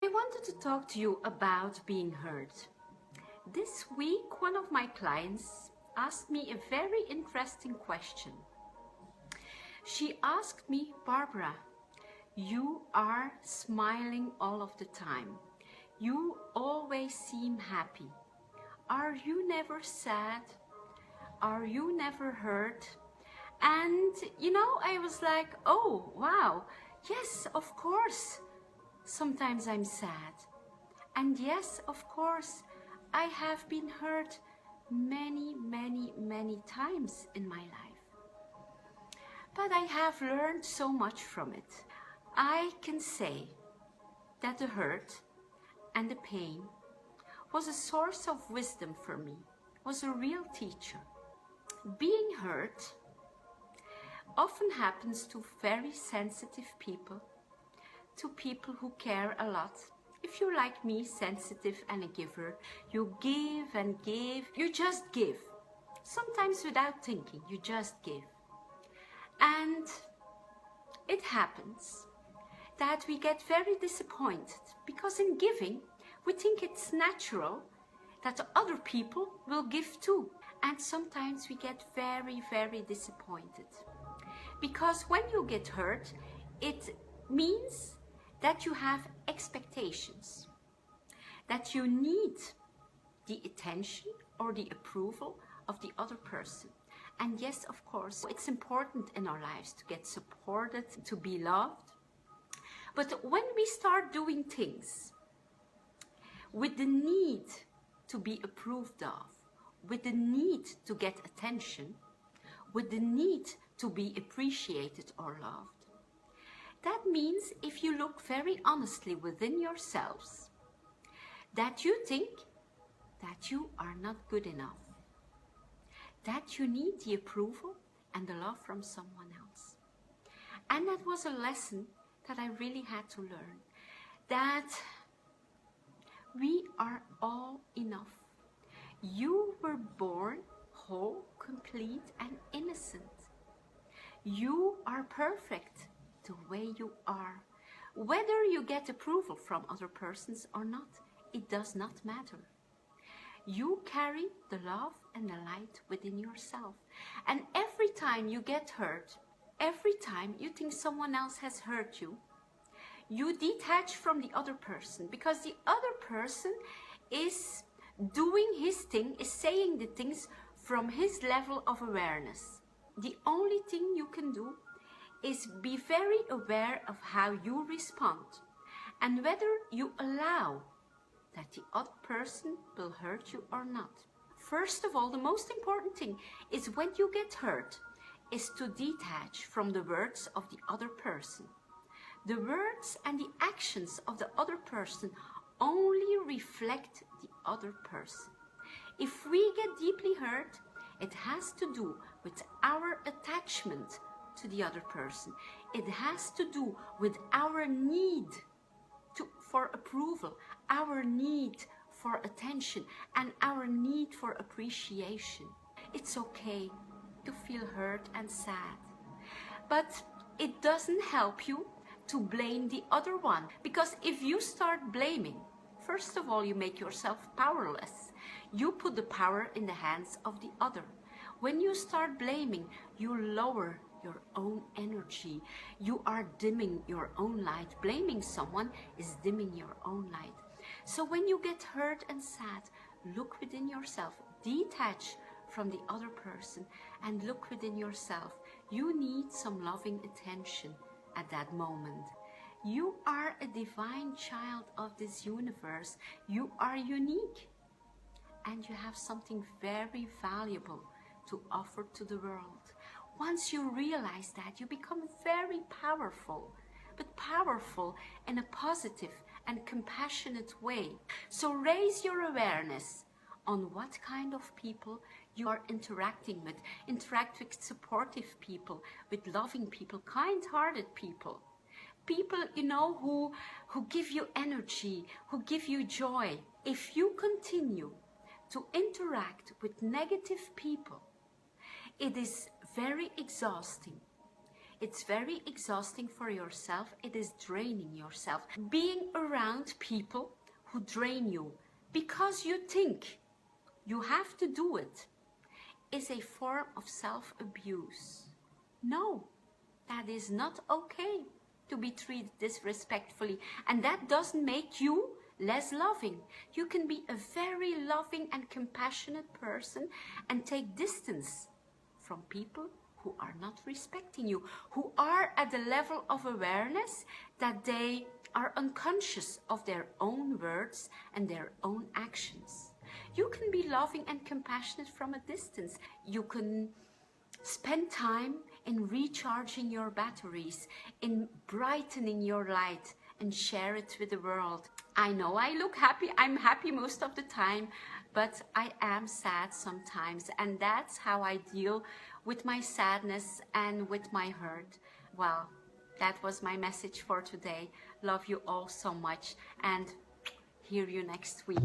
I wanted to talk to you about being heard. This week, one of my clients asked me a very interesting question. She asked me, Barbara, you are smiling all of the time. You always seem happy. Are you never sad? Are you never hurt? And I was like, oh, wow, yes, of course. Sometimes I'm sad. And yes, of course, I have been hurt many, many, many times in my life. But I have learned so much from it. I can say that the hurt and the pain was a source of wisdom for me, was a real teacher. Being hurt often happens to very sensitive people, to people who care a lot. If you're like me, sensitive and a giver, you give and give, you just give. Sometimes without thinking, you just give. And it happens that we get very disappointed because in giving, we think it's natural that other people will give too. And sometimes we get very, very disappointed. Because when you get hurt, it means that you have expectations, that you need the attention or the approval of the other person. And yes, of course, it's important in our lives to get supported, to be loved. But when we start doing things with the need to be approved of, with the need to get attention, with the need to be appreciated or loved, that means if you look very honestly within yourselves, that you think that you are not good enough, that you need the approval and the love from someone else. And that was a lesson that I really had to learn, that we are all enough. You were born whole, complete, and innocent. You are perfect the way you are. Whether you get approval from other persons or not, it does not matter. You carry the love and the light within yourself. And every time you get hurt, every time you think someone else has hurt you, you detach from the other person, because the other person is doing his thing, is saying the things from his level of awareness. The only thing you can do is be very aware of how you respond and whether you allow that the other person will hurt you or not. First of all, the most important thing is when you get hurt is to detach from the words of the other person. The words and the actions of the other person only reflect the other person. If we get deeply hurt, it has to do with our attachment to the other person. It has to do with our need for approval, our need for attention, and our need for appreciation. It's okay to feel hurt and sad, but it doesn't help you to blame the other one, because if you start blaming, first of all, you make yourself powerless. You put the power in the hands of the other. When you start blaming, you lower your own energy. You are dimming your own light. Blaming someone is dimming your own light. So when you get hurt and sad, look within yourself. Detach from the other person and look within yourself. You need some loving attention at that moment. You are a divine child of this universe. You are unique. And you have something very valuable to offer to the world. Once you realize that, you become very powerful, but powerful in a positive and compassionate way. So raise your awareness on what kind of people you are interacting with. Interact with supportive people, with loving people, kind-hearted people. People, who give you energy, who give you joy. If you continue to interact with negative people, it is very exhausting. It's very exhausting for yourself. It is draining yourself. Being around people who drain you because you think you have to do it is a form of self-abuse. No, that is not okay to be treated disrespectfully, and that doesn't make you less loving. You can be a very loving and compassionate person and take distance from people who are not respecting you, who are at the level of awareness that they are unconscious of their own words and their own actions. You can be loving and compassionate from a distance. You can spend time in recharging your batteries, in brightening your light, and share it with the world. I know I look happy. I'm happy most of the time, but I am sad sometimes, and that's how I deal with my sadness and with my hurt. Well, that was my message for today. Love you all so much, and hear you next week.